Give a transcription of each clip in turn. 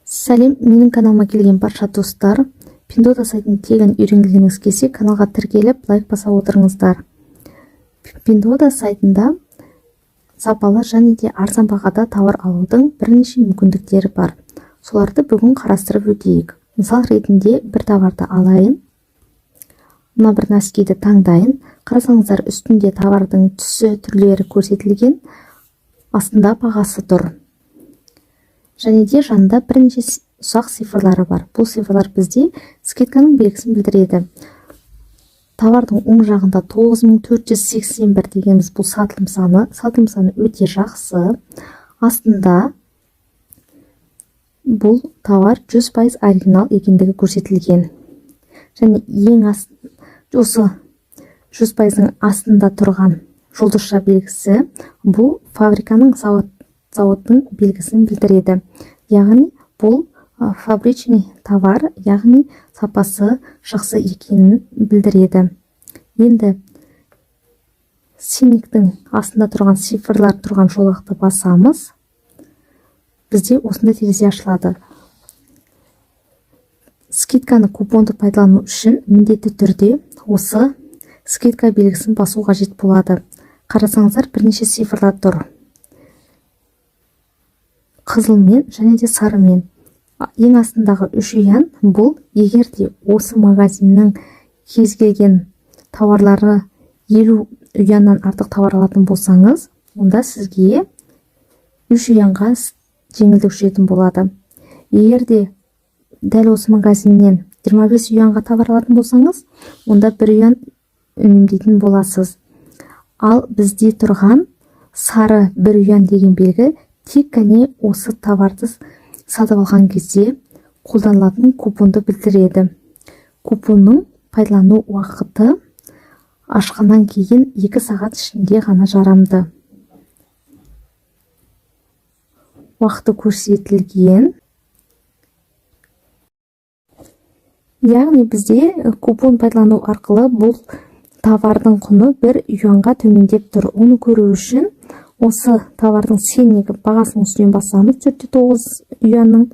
Сәлем, менің каналыма келген барша достар. Pinduoduo сайтын тегін үйренгіңіз келсе, каналға тіркеліп, лайк баса отырыңыздар. Pinduoduo сайтында сапалы және де арзан бағада тауар алудың бірнеше мүмкіндіктері бар. Соларды бүгін қарастырып өтейік. Мысал ретінде бір товарды алайын. Мына бір нәскиді таңдайын. Қарасаңыздар, үстінде товардың түсі, түрлері көрсетілген, астында бағасы тұр. Және де жанында бірнеше ұсақ цифрлары бар. Бұл цифрлар бізде скидканың белгісін білдіреді. Товардың оң жағында 9481 дегеніміз бұл сатылым саны. Сатылым саны өте жақсы. Астында бұл товар 100% оригинал екендігі көрсетілген. Және ең осы 100%-ның астында тұрған жұлдызша белгісі бұл фабриканың зауыттың белгісін білдіреді. Яғни бұл фабричный товар, яғни сапасы жақсы екенін білдіреді. Енді сеніктің астында тұрған цифрлар тұрған жолақты басамыз. Бізде осында терезе ашылады. Скидканы купонды пайдалану үшін міндетті түрде осы скидка белгісін басу қажет болады. Қарасаңыздар, бірнеше цифрлар тұр. Қызылмен және де сарымен. Ең астындағы 3 юан бұл егер де осы магазиннің кез келген тауарлары 50 юаннан артық тауар алатын болсаңыз, онда сізге 3 юанға жеңілдік жүретін болады. Егер де дәл осы магазиннен 25 юанға товар алатын болсаңыз, онда 1 юан үнемдейтін боласыз. Ал бізде тұрған сары 1 юан деген белгі тек қана осы товарды сатып алған кезде қолданылатын купонды білдіреді. Купонның пайдалану уақыты ашқаннан кейін 2 сағат ішінде ғана жарамды. Уақыты көрсетілген. Яғни бізде купон пайдалану арқылы бұл товардың құны 1 юанға төмендеп тұр. Оны көру үшін осы товардың ценнигі бағасының үстінен басамыз. 4,9 юанның.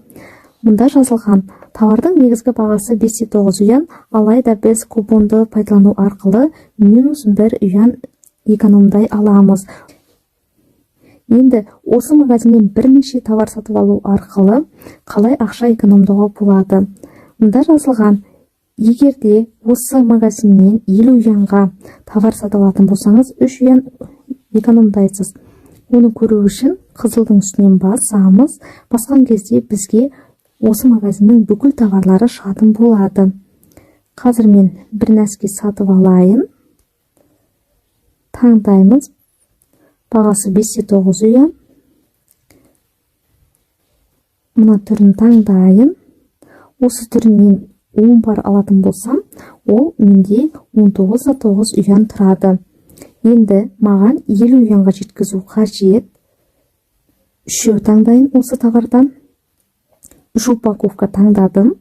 Мұнда жазылған товардың негізгі бағасы 5,9 юан, алайда біз купонды пайдалану арқылы минус 1 юан экономдай аламыз. Енді осы магазиннен бірнеше товар сатып алу арқылы қалай ақша экономдауға болады? Мұнда жазылған, егер де осы магазиннен 50 юанға товар сатып алатын болсаңыз, 3 юан экономдайсыз. Оны көру үшін қызылдың үстінен басамыз. Басқан кезде бізге осы магазиннің бүкіл товарлары шығатын болады. Қазір мен бір нәски сатып алайын. Таңдаймыз. Бағасы 5,9 юан. Мына түрін таңдайын. Осы түрінен 10 бар алатын болсам, ол менде 19,9 юан тұрады. Енді маған 50 юанға жеткізу қажет. 3 таңдайын осы товардан. 3 упаковка таңдадым.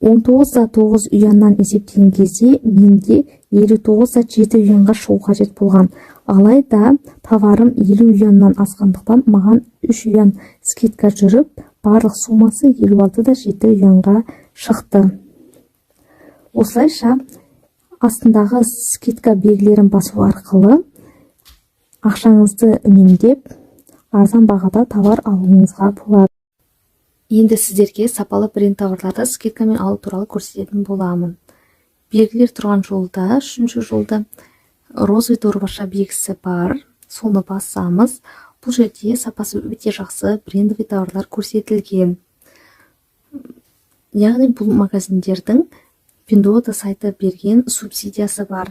19,9 юаннан есептеген кезде менде 59,7 юанға шығу қажет болған. Алайда товарым 50 юаннан асқандықтан маған 3 юан скидка жүріп, барлық сумасы 56,7 юанға шықты. Осылайша астындағы скидка белгілерін басу арқылы ақшаңызды үнемдеп, арзан бағада товар алуыңызға болады. Енді сіздерге сапалы бренд товарларды скидкамен алу туралы көрсететін боламын. Белгілер тұрған жолда, 3-ші жолда розовый дорбаша белгісі бар. Соны басамыз. Бұл жерде сапасы өте жақсы брендовый товарлар көрсетілген. Яғни бұл магазиндердің Pinduoduo сайты берген субсидиясы бар.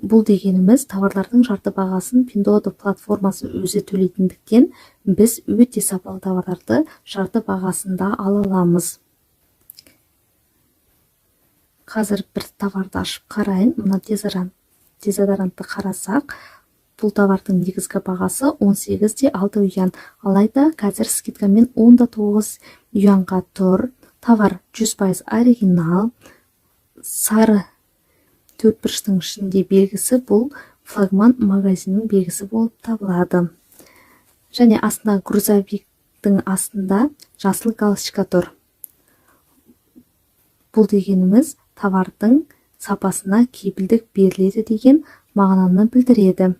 Бұл дегеніміз товарлардың жарты бағасын Pinduoduo платформасы өзі төлейтіндіктен біз өте сапалы товарларды жарты бағасында ала аламыз. Қазір бір товарды ашып қарайын. Мына дезодорантты қарасақ, бұл товардың негізгі бағасы 18,6 юан. Алайда қазір скидкамен 10,9 юанға тұр. Товар 100% оригинал. Сары 4 бұрыштың ішінде белгісі бұл флагман магазиннің белгісі болып табылады. Және астына грузовик ценниктің астында жасыл галочка тұр. Бұл дегеніміз товардың сапасына кепілдік беріледі деген мағынаны білдіреді.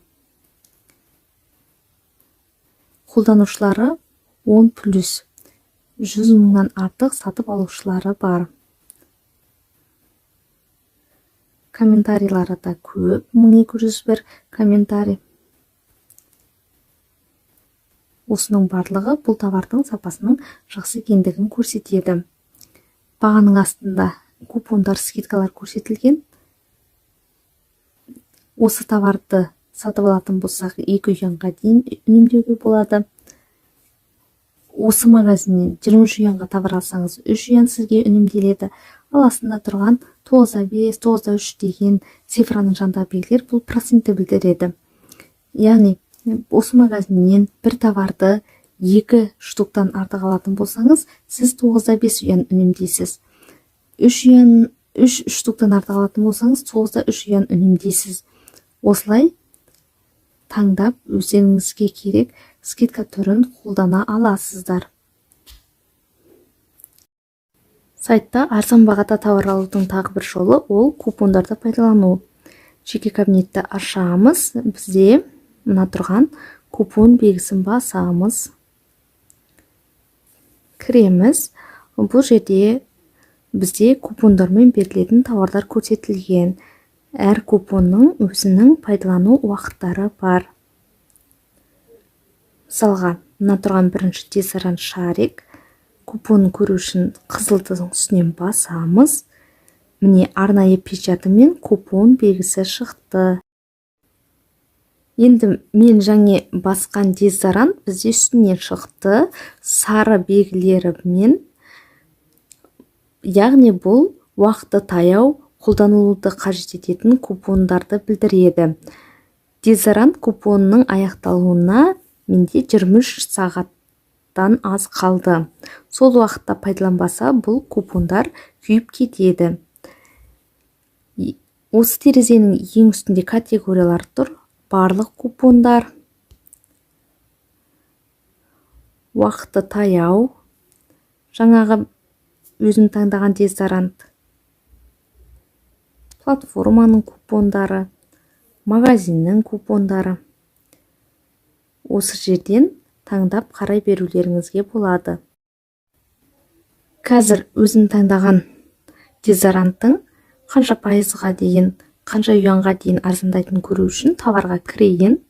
Қолданушылары 10+, 100 мыңнан артық сатып алушылары бар. Комментарийлары да көп, 1201 комментарий. Осының барлығы бұл товардың сапасының жақсы екендігін көрсетеді. Бағаның астында купондар, скидкалар көрсетілген. Осы товарды сатып алатын болсақ, 2 юанға дейін үнемдеуге болады. Осы магазиннен 23 юанға товар алсаңыз, 3 юан сізге үнемделеді. Ал астында тұрған 9,5, 9,3 деген цифраның жанындағы белгілер бұл процентті білдіреді. Яғни, осы магазиннен бір товарды 2 штуктан артық алатын болсаңыз, сіз 9,5 юан үнемдейсіз. 3 штуктан артық алатын болсаңыз, 9,3 юан үнемдейсіз. Осылай таңдап өздеріңізге керек скидка түрін қолдана аласыздар. Сайтта арзан бағада товар алудың тағы бір жолы ол купондарды пайдалану. Жеке кабинетті ашамыз, бізде мына тұрған купон белгісін басамыз. Кіреміз. Бұл жерде бізде купондармен берілетін товардар көрсетілген. Әр купонның өзінің пайдалану уақыттары бар. Мысалға, мына тұрған бірінші дезодорант шарик. Купонын көру үшін қызылдың үстінен басамыз. Міне арнайы печатымен купон белгісі шықты. Енді мен жаңа басқан дезодорант бізде үстінен шықты, сары белгілерімен. Яғни бұл уақыты таяу қолданылуды қажет ететін купондарды білдіреді. Дезодорант купонының аяқталуына менде 23 сағаттан аз қалды. Сол уақытта пайдаланбаса, бұл купондар күйіп кетеді. Осы терезенің ең үстінде категориялар тұр. Барлық купондар, уақыты таяу, жаңағы өзім таңдаған дезодорант, платформаның купондары, магазиннің купондары. Осы жерден таңдап қарай берулеріңізге болады. Қазір өзім таңдаған дезодоранттың қанша пайызға дейін, қанша юанға дейін арзандайтын көру үшін товарға кірейін.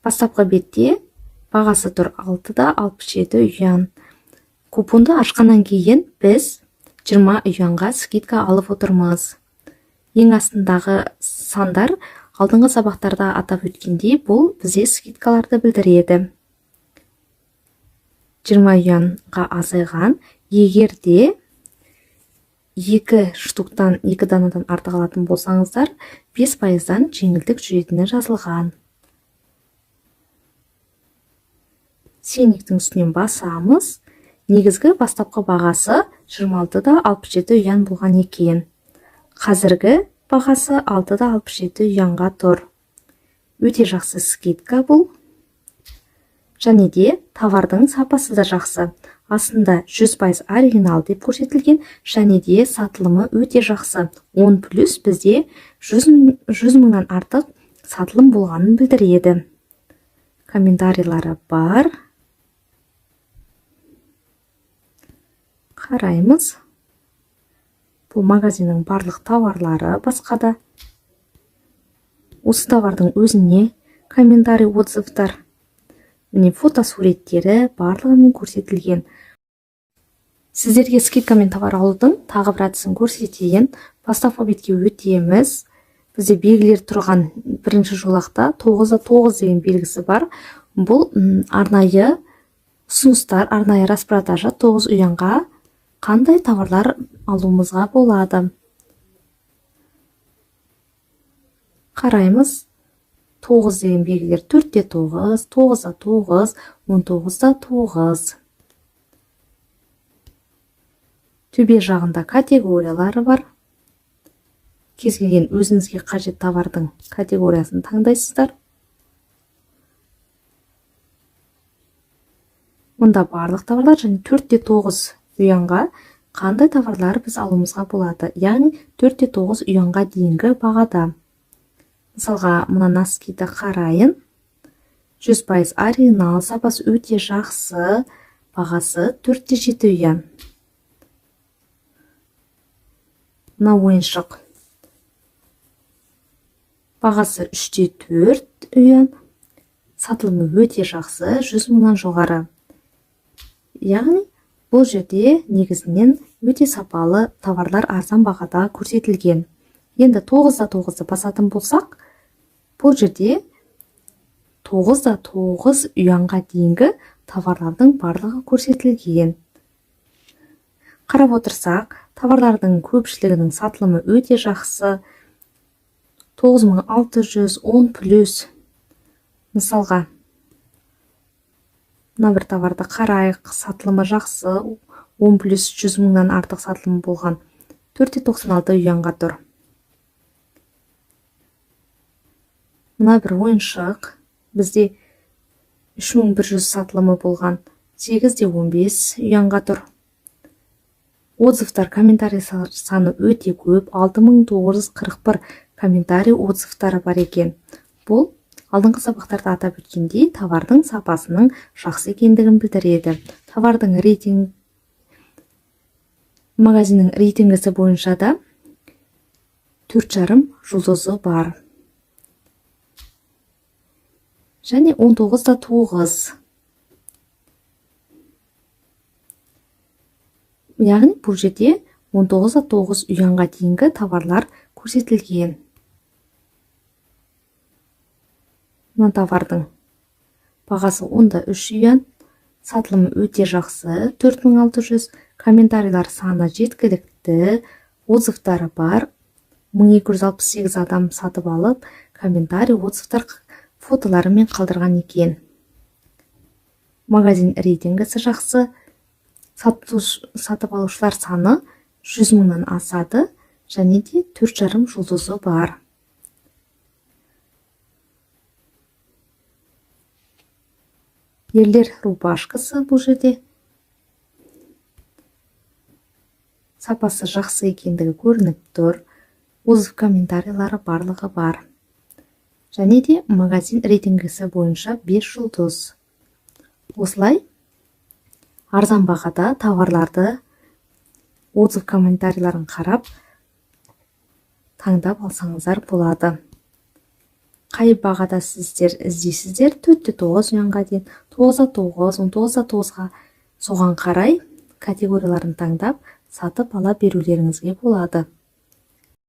Бастапқы бетте бағасы тұр 6,67 юан. Купонды ашқаннан кейін біз 20 юанға скидка алып отырмыз. Ең астындағы сандар алдыңғы сабақтарда атап өткендей, бұл бізде скидкаларды білдіреді. 20 юанға азайған, егер де 2 штуктан 2 данадан артық алатын болсаңыздар, 5%-дан жеңілдік жүретіні жазылған. Ценниктің үстінен басамыз. Негізгі бастапқы бағасы 26,67 юан болған екен. Қазіргі бағасы 6,67 юанға тұр. Өте жақсы скидка бұл. Және де товардың сапасы да жақсы. Астында 100% оригинал деп көрсетілген, және де сатылымы өте жақсы. 10+ бізде 100 мыңнан артық сатылым болғанын білдіреді. Комментарийлары бар. Қараймыз. Бұл магазиннің барлық товарлары басқада. Осы товардың өзіне комментарий, отзывтар. Міне фотосуреттері барлығымен көрсетілген. Сіздерге скидкамен товар алудың тағы бір әдісін көрсетейін. Бастапқы бетке өтеміз. Бізде белгілер тұрған бірінші жолақта 9,9 деген белгісі бар. Бұл арнайы ұсыныстар, арнайы распродажа 9 юанға қандай товарлар алуымызға болады. Қараймыз. 9 деген белгілер 4,9, 9,9, 19,9. Төбе жағында категориялары бар. Кез келген өзіңізге қажет товардың категориясын таңдайсыздар. Мұнда барлық товарлар және 4-9 юанға қандай товарлар біз алуымызға болады. Яғни 4-9 юанға дейінгі бағада. Мысалға, мұна носкиді қарайын. 100% оригинал, сапасы өте жақсы, бағасы 4-7 юан. Мына ойыншық. Бағасы 3-4 юан. Сатылымы өте жақсы, 100 мыңнан жоғары. Яғни, бұл жерде негізінен өте сапалы товарлар арзан бағада көрсетілген. Енді 9-9-ды басатын болсақ, бұл жерде 9-9 юанға дейінгі товарлардың барлығы көрсетілген. Қарап отырсақ, товарлардың көпшілігінің сатылымы өте жақсы. 9610 плюс. Мысалға, мына бір товарды қарайық, сатылымы жақсы, 10 плюс 100 мыңнан артық сатылымы болған. 496 юанға тұр. Мына бір ойыншық, бізде 3100 сатылымы болған, 8-15 юанға тұр. Отзывтар, комментарий саны өте көп, 6941 комментарий отзывтары бар екен. Бұл алдыңғы сабақтарда атап өткендей, товардың сапасының жақсы екендігін білдіреді. Товардың магазиннің рейтингісі бойынша да 4,5 жұлдызы бар. Және 19-9. Яғни, бұл жерде 19-9 юанға дейінгі товарлар көрсетілген. Мына товардың бағасы 10-3 юан, сатылымы өте жақсы, 4600, комментарийлар саны жеткілікті, отзывтары бар, 1268 адам сатып алып, комментарий, отзывтар фотоларымен қалдырған екен. Магазин рейтингісі жақсы, сатып алушылар саны 100 мыңнан асады, және де 4,5 жұлдызы бар. Ерлер рубашкасы бұл жерде. Сапасы жақсы екендігі көрініп тұр. Отзыв комментарийлары барлығы бар. Және де магазин рейтингісі бойынша 5 жұлдыз. Осылай арзан бағада товарларды отзыв комментарийларын қарап таңдап алсаңыздар болады. Қай бағада сіздер іздейсіздер? 4-9 юанға дейін, 9-9, 19-9-ға соған қарай категорияларын таңдап сатып ала берулеріңізге болады.